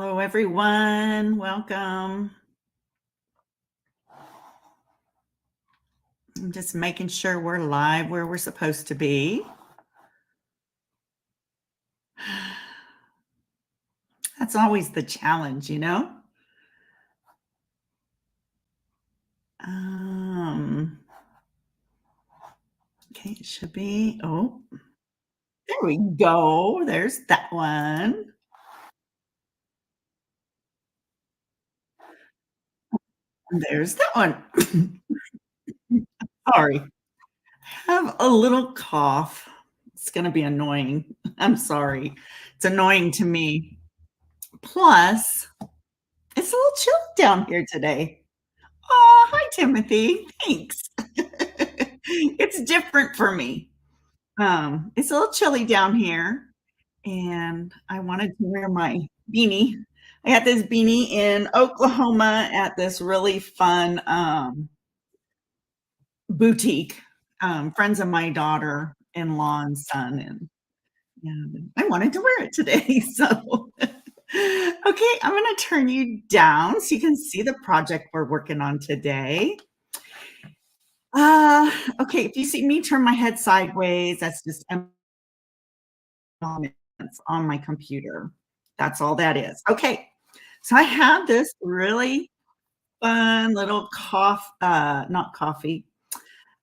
Hello, everyone. Welcome. I'm just making sure we're live where we're supposed to be. That's always the challenge. Um, okay, it should be. Oh, there we go. There's that one. And there's that one. Sorry. I have a little cough. It's going to be annoying. I'm sorry. It's annoying to me. Plus, it's a little chilly down here today. Oh, hi, Timothy. Thanks. It's different for me. It's a little chilly down here, and I wanted to wear my beanie. I got this beanie in Oklahoma at this really fun boutique. Friends of my daughter-in-law and son, and I wanted to wear it today. So, okay, I'm going to turn you down so you can see the project we're working on today. Uh, okay, if you see me turn my head sideways, that's just comments on my computer. That's all that is. Okay, so I have this really fun little not coffee,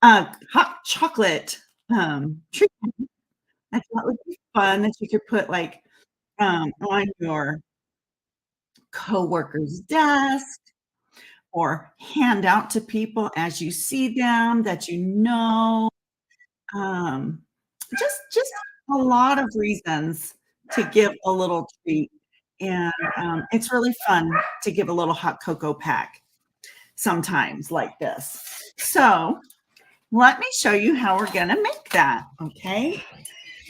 hot chocolate treat. I thought would be fun that you could put like on your coworker's desk or hand out to people as you see them that you know. Um, just a lot of reasons to give a little treat, and, it's really fun to give a little hot cocoa pack sometimes like this. So, let me show you how we're gonna make that, okay?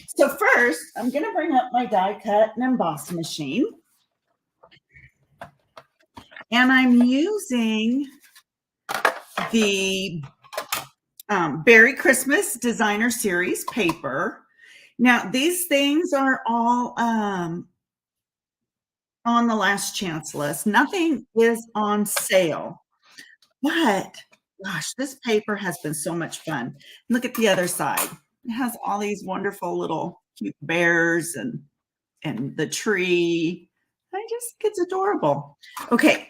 So first, I'm gonna bring up my die cut and emboss machine, and I'm using the, Berry Christmas Designer Series paper. Now, these things are all, on the last chance list. Nothing is on sale, but gosh, this paper has been so much fun. Look at the other side. It has all these wonderful little cute bears and the tree. I just it's adorable. Okay,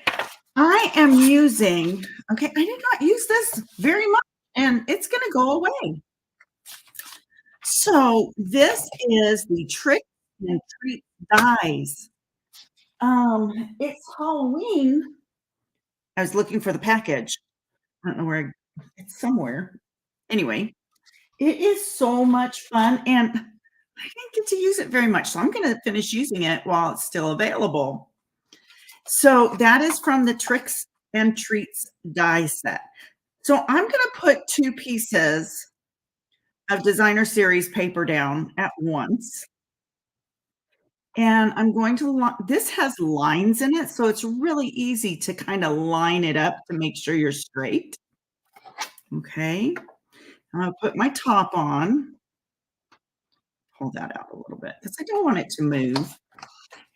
I am using okay, I did not use this very much and it's going to go away. So, this is the Trick and Treat dies. It's Halloween. I was looking for the package. I don't know where it's somewhere. Anyway, it is so much fun, and I didn't get to use it very much, so I'm gonna finish using it while it's still available. So that is from the Tricks and Treats die set. So I'm gonna put 2 pieces of designer series paper down at once, and I'm going to li this has lines in it, so it's really easy to kinda line it up to make sure you're straight. Okay. I'm gonna put my top on, pull that out a little bit because I don't want it to move.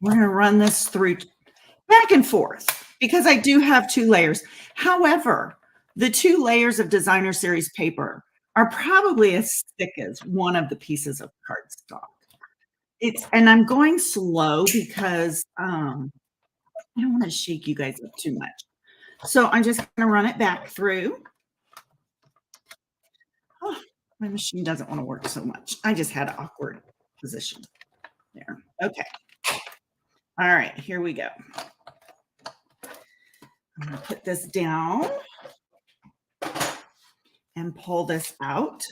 We're gonna run this through back and forth because I do have 2 layers. However, the 2 layers of designer series paper are probably as thick as one of the pieces of cardstock. It's and I'm going slow because, I don't wanna shake you guys up too much. So I'm just gonna run it back through. Oh, my machine doesn't wanna work so much. I just had an awkward position there. Okay. All right, here we go. I'm gonna put this down and pull this out.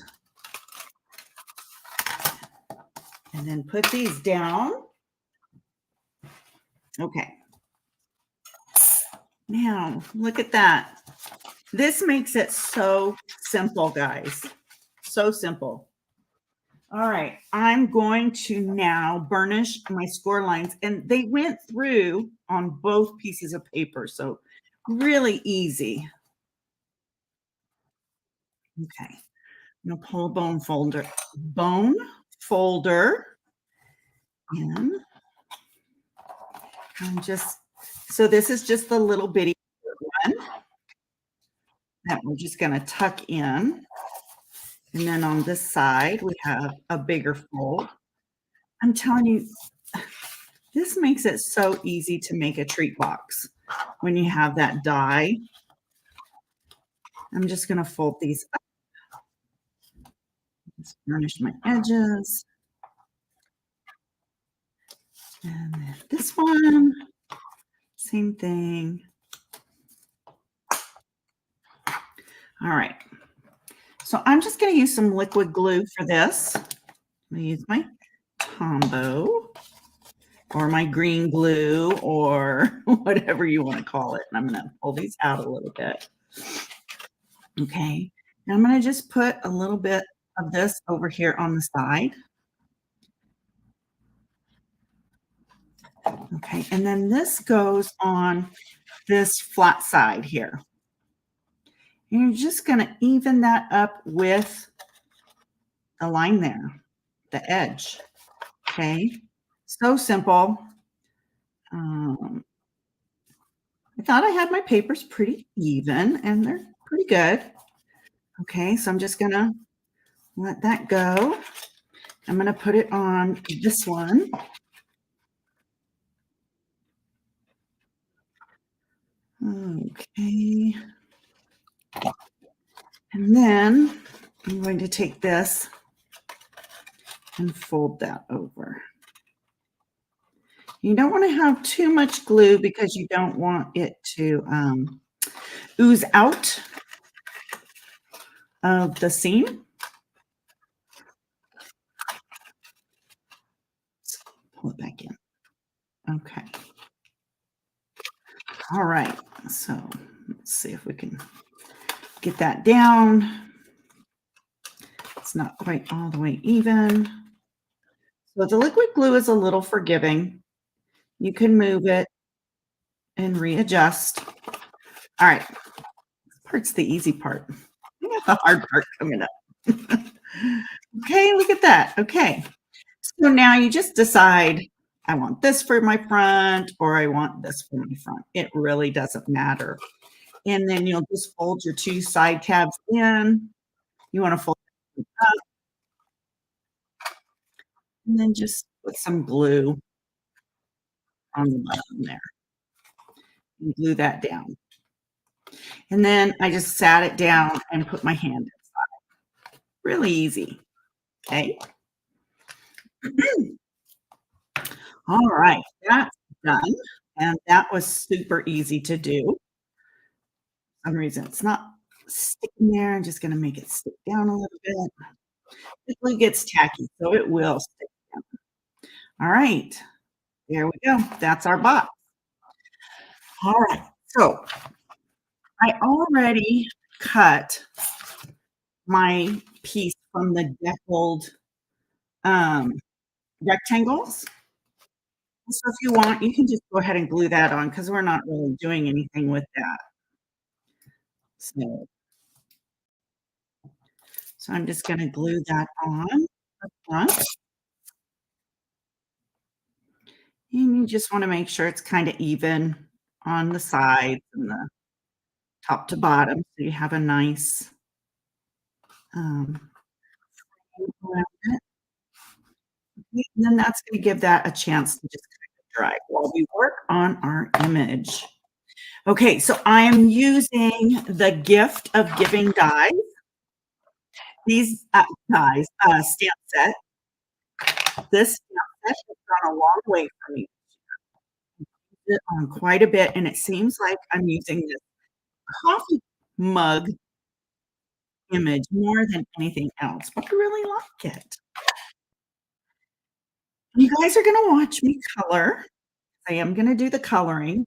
And then put these down. Okay. Now, look at that. This makes it so simple, guys. So simple. All right, I'm going to now burnish my score lines, and they went through on both pieces of paper, so really easy. Okay, I'm gonna pull a bone folder in. I'm just so this is just the little bitty one that we're just gonna tuck in, and then on this side, we have a bigger fold. I'm telling you, this makes it so easy to make a treat box when you have that die. I'm just gonna fold these up, just burnish my edges, and then this one, same thing. All right, so I'm just gonna use some liquid glue for this. I'm gonna use my Tombow or my green glue or whatever you want to call it. And I'm going to pull these out a little bit. Okay. And I'm going to just put a little bit of this over here on the side. Okay. And then this goes on this flat side here. And you're just going to even that up with the line there, the edge. Okay. So simple. I thought I had my papers pretty even and they're pretty good. Okay, so I'm just gonna let that go. I'm gonna put it on this one. Okay. And then I'm going to take this and fold that over. You don't want to have too much glue because you don't want it to ooze out of the seam. Pull it back in. Okay. All right. So let's see if we can get that down. It's not quite all the way even. So the liquid glue is a little forgiving. You can move it and readjust. All right. This part's the easy part. We got the hard part coming up. Okay, look at that. Okay. So now you just decide, I want this for my front or I want this for my front. It really doesn't matter. And then you'll just fold your two side tabs in. You want to fold it up and then just put some glue on the bottom there and glue that down. And then I just sat it down and put my hand inside. Really easy. Okay. All right, that's done. And that was super easy to do. For some reason it's not sticking there. I'm just gonna make it stick down a little bit. The glue gets tacky, so it will stick down. All right, there we go. That's our box. All right, so I already cut my piece from the Deckled rectangles. So if you want, you can just go ahead and glue that on because we're not really doing anything with that. So, so I'm just going to glue that on the front. And you just want to make sure it's kind of even on the sides and the top to bottom. So you have a nice around it. And then that's going to give that a chance to just kind of dry while we work on our image. Okay, so I am using the Gift of Giving dies. These dies, stamp set. This stamp set has gone a long way for me. It on quite a bit, and it seems like I'm using this coffee mug image more than anything else, but I really like it. You guys are gonna watch me color. I am gonna do the coloring.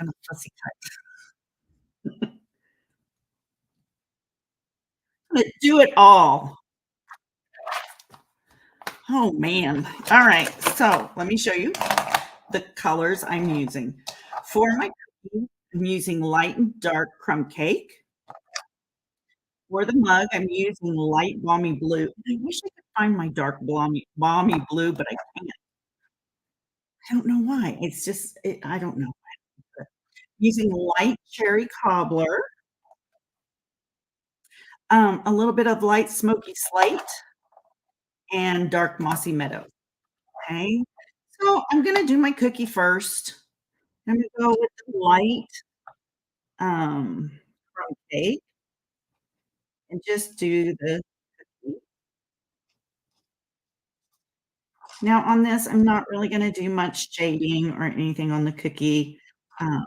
I'm gonna fussy cut. I'm gonna do it all. Oh, man. All right, so let me show you the colors I'm using. For my cookie, I'm using light and dark crumb cake. For the mug, I'm using light balmy blue. I wish I could find my dark balmy blue, but I can't. I don't know why. It's just I don't know. Using light cherry cobbler, a little bit of light smoky slate, and dark mossy meadow, okay? So, I'm gonna do my cookie first. I'm gonna go with the light, crumb cake and just do the cookie. Now on this, I'm not really gonna do much shading or anything on the cookie. I'm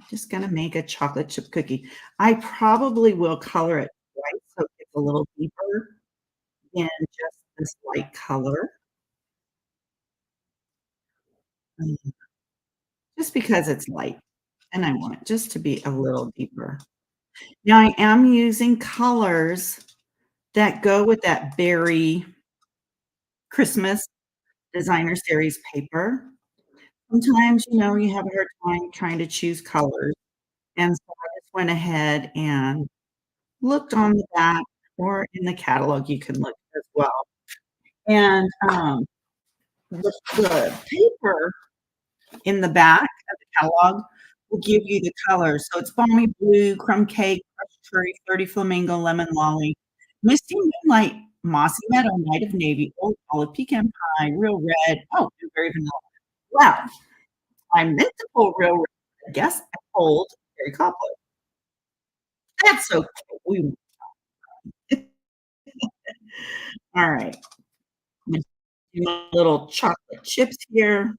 just gonna make a chocolate chip cookie. I probably will color it white so it gets a little deeper than just this light color, um, just because it's light and I want it just to be a little deeper. Now I am using colors that go with that berry Christmas designer series paper. Sometimes, you have a hard time trying to choose colors, and so I just went ahead and looked on the back or in the catalog, you can look as well, and, the paper in the back of the catalog will give you the colors, so it's balmy blue, crumb cake, crushed cherry, 30 flamingo, lemon lolly, misty moonlight, mossy meadow, night of navy, old olive, pecan pie, real red, oh, blueberry vanilla. Wow, I meant to pull real red. I guess I pulled cherry cobbler. That's okay. We alright. I'm gonna do my little chocolate chips here.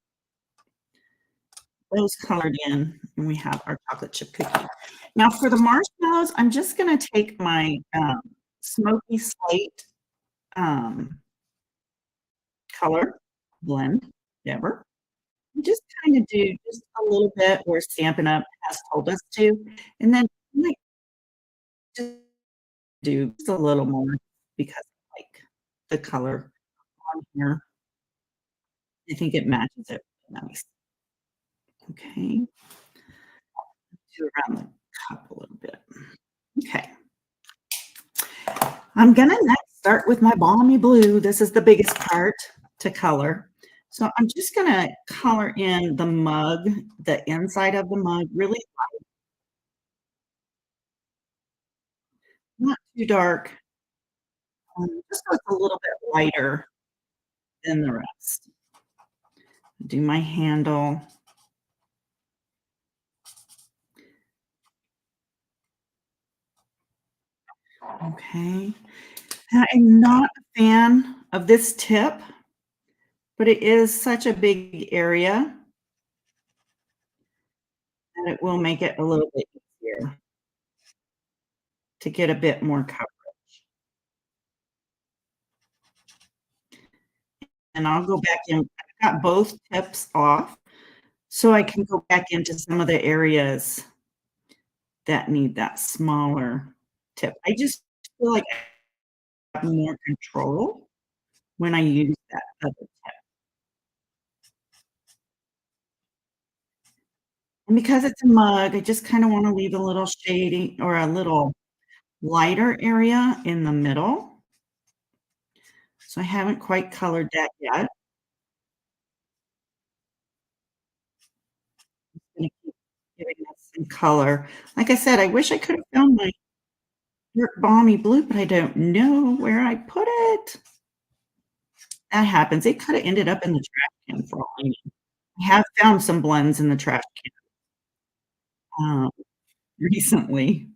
Those colored in, and we have our chocolate chip cookie. Now for the marshmallows, I'm just gonna take my, smoky slate, um, color, blend, whatever, and just kinda do just a little bit or Stampin' Up! Has told us to, and then I might just do just a little more because I like the color on here. I think it matches it really nice. Okay, do around the cup a little bit. Okay. I'm gonna next start with my balmy blue. This is the biggest part to color. So I'm just gonna color in the mug, the inside of the mug, really not too dark, just so it's a little bit lighter than the rest. Do my handle. Okay. Now, I'm not a fan of this tip, but it is such a big area that it will make it a little bit easier to get a bit more coverage. And I'll go back in. I've got both tips off, so I can go back into some of the areas that need that smaller tip. I just feel like I have more control when I use that other tip. And because it's a mug, I just kinda wanna leave a little shading or a little lighter area in the middle. So I haven't quite colored that yet. Gonna keep giving this some color. Like I said, I wish I could have found my Dirt balmy blue, but I don't know where I put it. That happens. It coulda ended up in the trash can for all I know. I have found some blends in the trash can, recently.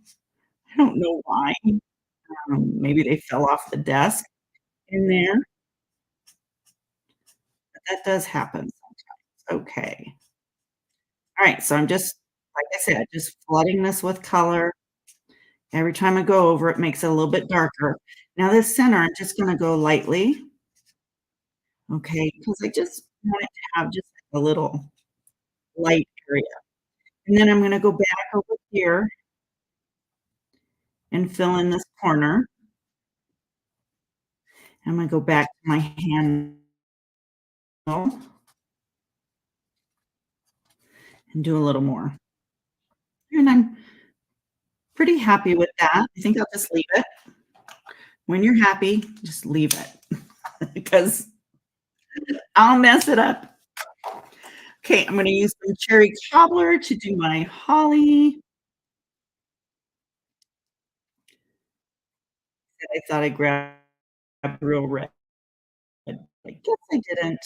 I don't know why. Maybe they fell off the desk in there, but that does happen sometimes. Okay. Alright, so I'm just like I said, just flooding this with color. Every time I go over it makes it a little bit darker. Now this center, I'm just gonna go lightly, okay, because I just want it to have just a little light area. And then I'm gonna go back over here and fill in this corner. I'm gonna go back to my handle and do a little more. And I'm pretty happy with that. I think I'll just leave it. When you're happy, just leave it because I'll mess it up. Okay, I'm gonna use some cherry cobbler to do my holly. I thought I grabbed real red. I guess I didn't.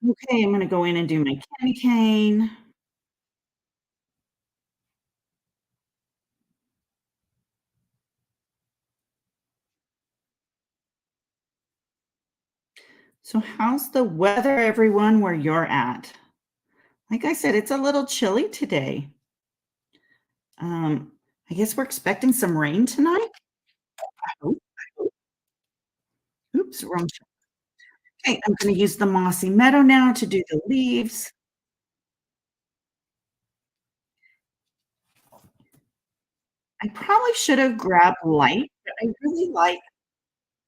Okay, I'm gonna go in and do my candy cane. So how's the weather, everyone, where you're at? Like I said, it's a little chilly today. Um, I guess we're expecting some rain tonight. I hope. Oops, wrong. Okay, I'm gonna use the mossy meadow now to do the leaves. I probably should have grabbed light, but I really like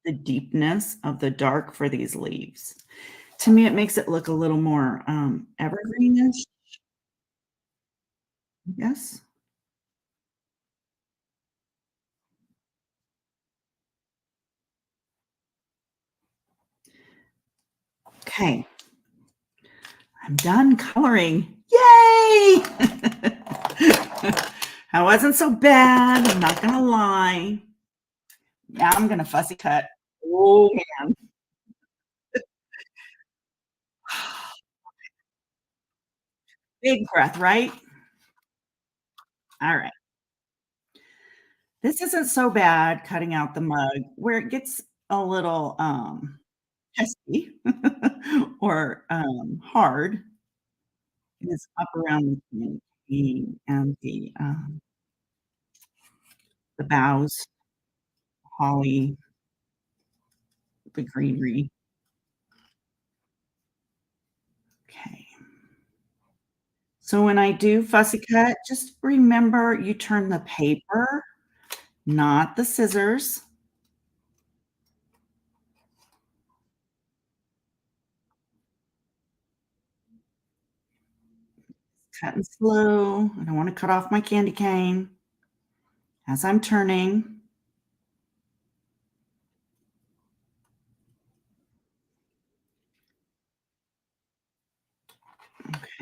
the deepness of the dark for these leaves. To me, it makes it look a little more, evergreenish, I guess. Okay, I'm done coloring. Yay! That wasn't so bad, I'm not gonna lie. Now I'm gonna fussy cut. Oh, man. Big breath, right? Alright. This isn't so bad cutting out the mug. Where it gets a little, pesky or, hard is up around the boughs, holly, the greenery. Okay. So when I do fussy cut, just remember you turn the paper, not the scissors. Cutting slow. I don't wanna cut off my candy cane as I'm turning.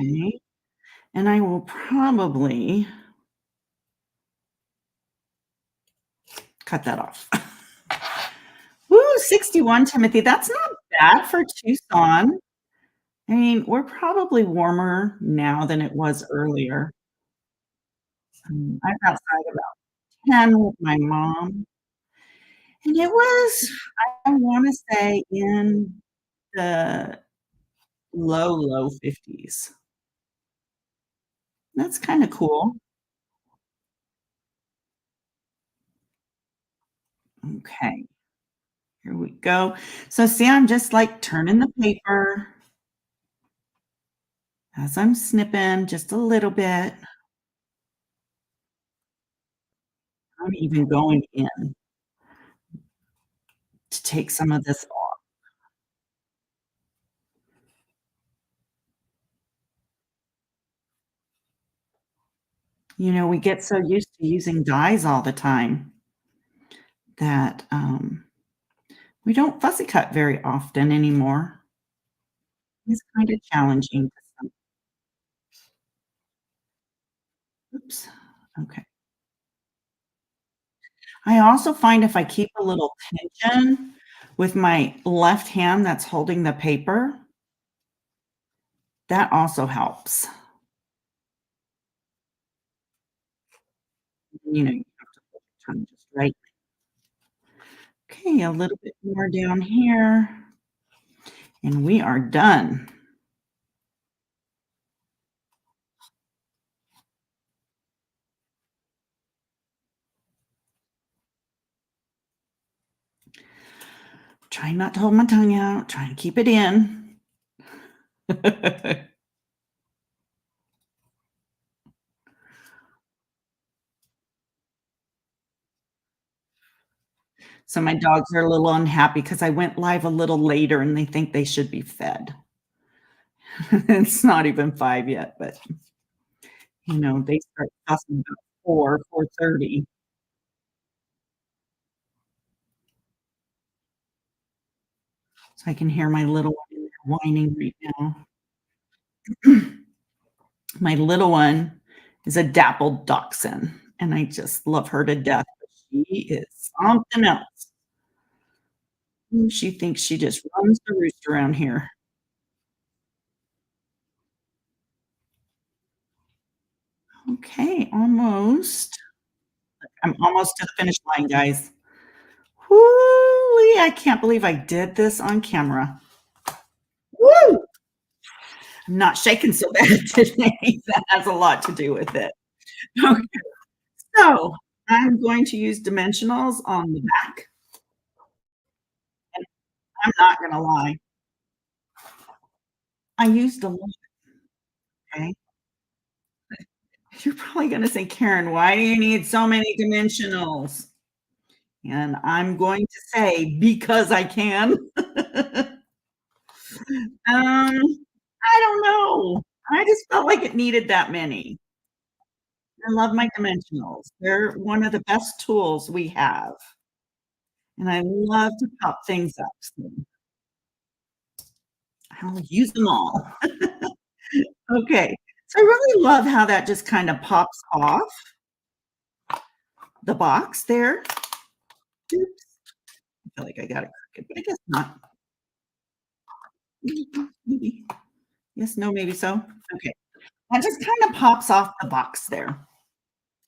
Okay. And I will probably cut that off. Woo, 61, Timothy. That's not bad for Tucson. I mean, we're probably warmer now than it was earlier. I was outside about 10 with my mom, and it was, I wanna say, in the low, low 50s. That's kinda cool. Okay, here we go. So see, I'm just, like, turning the paper as I'm snipping just a little bit. I'm even going in to take some of this off. You know, we get so used to using dyes all the time that, we don't fussy cut very often anymore. It's kinda challenging to some. Oops, okay. I also find if I keep a little tension with my left hand that's holding the paper, that also helps. You know, you have to hold your tongue just right. Okay, a little bit more down here, and we are done. Trying not to hold my tongue out, trying to keep it in. So my dogs are a little unhappy because I went live a little later and they think they should be fed. It's not even 5 yet, but, you know, they start fussing about 4:30. So I can hear my little one in there whining right now. My little one is a dappled dachshund, and I just love her to death, but she is something else. She thinks she just runs the roost around here. Okay, almost. I'm almost to the finish line, guys. Whoo-wee, I can't believe I did this on camera. Woo! I'm not shaking so bad today. That has a lot to do with it. Okay, so I'm going to use dimensionals on the back, and I'm not gonna lie, I used a lot, okay? You're probably gonna say, "Karen, why do you need so many dimensionals?" And I'm going to say, "Because I can." I don't know. I just felt like it needed that many. I love my dimensionals. They're one of the best tools we have, and I love to pop things up, so I'll use them all. Okay. So I really love how that just kinda pops off the box there. Oops, I feel like I got it crooked, but I guess not. Maybe. Yes, no, maybe so. Okay. That just kinda pops off the box there.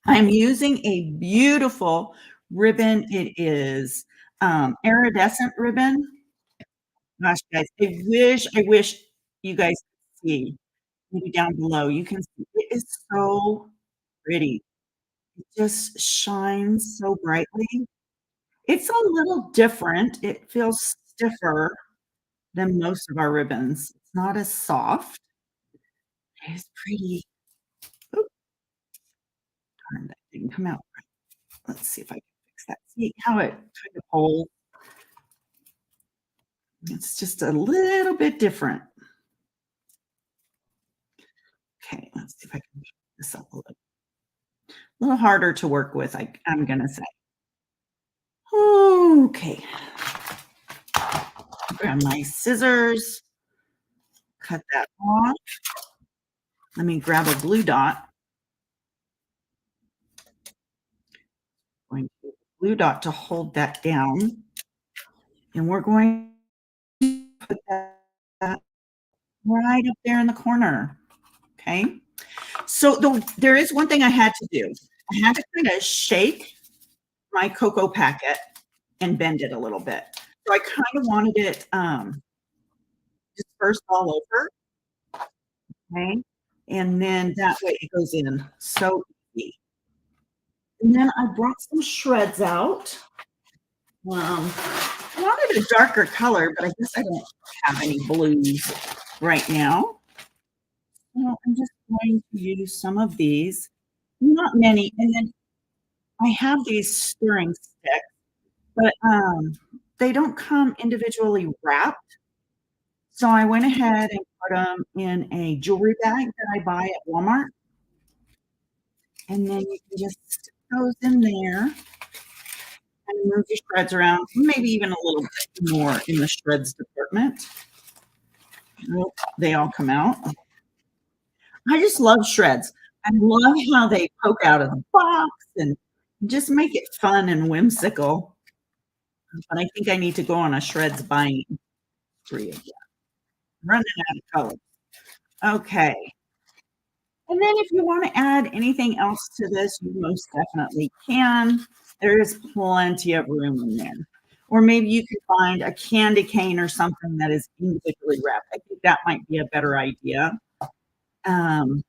I'm using a beautiful ribbon. It is, iridescent ribbon. Gosh, guys, I wish you guys could see, maybe down below, you can see it is so pretty. It just shines so brightly. It's a little different. It feels stiffer than most of our ribbons. It's not as soft. It's pretty. Oop, darn, that didn't come out right. Let's see if I can fix that. See how it kind of holds? It's just a little bit different. Okay, let's see if I can make this up a little harder to work with, I'm gonna say. Okay, grab my scissors, cut that off. Let me grab a glue dot. Going to use a glue dot to hold that down, and we're going to put that right up there in the corner, okay? So there is one thing I had to do. I had to kinda shake my cocoa packet and bend it a little bit. So I kinda wanted it, dispersed all over, okay? And then that way it goes in so easy. And then I brought some shreds out. I wanted a darker color, but I guess I don't have any blues right now. So I'm just going to use some of these, not many, and then I have these stirring sticks, but, they don't come individually wrapped, so I went ahead and put them in a jewelry bag that I buy at Walmart, and then you can just stick those in there and move your shreds around, maybe even a little bit more in the shreds department. Nope, they all come out. I just love shreds. I love how they poke out of the box and just make it fun and whimsical, but I think I need to go on a shreds buying spree again. Running out of colors. Okay, and then if you wanna add anything else to this, you most definitely can. There is plenty of room in there. Or maybe you could find a candy cane or something that is individually wrapped. I think that might be a better idea. Um,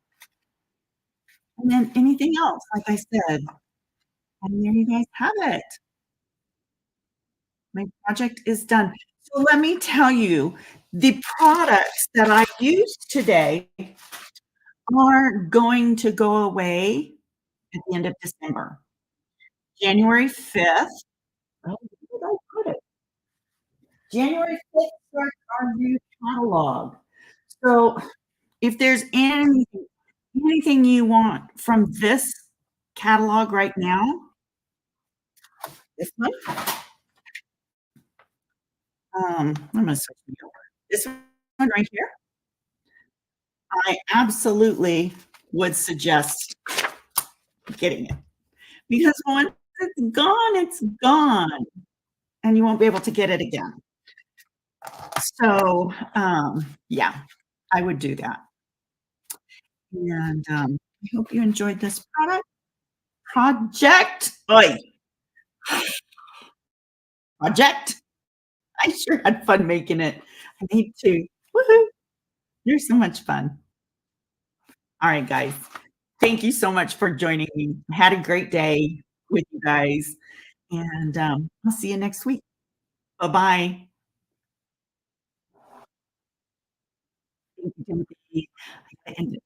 and then anything else, like I said, and there you guys have it. My project is done. So let me tell you, the products that I used today are going to go away at the end of December. January 5th. Oh, where did I put it? January 5th starts our new catalog. So if there's anything you want from this catalog right now, this one, I'm gonna switch me over. This one right here, I absolutely would suggest getting it because once it's gone, and you won't be able to get it again. So, yeah, I would do that. And, I hope you enjoyed this oi, project. I sure had fun making it. I need to. Woohoo. You're so much fun. Alright, guys. Thank you so much for joining me. Had a great day with you guys, and, I'll see you next week. Bye-bye. Thank you, Timothy. I gotta end it.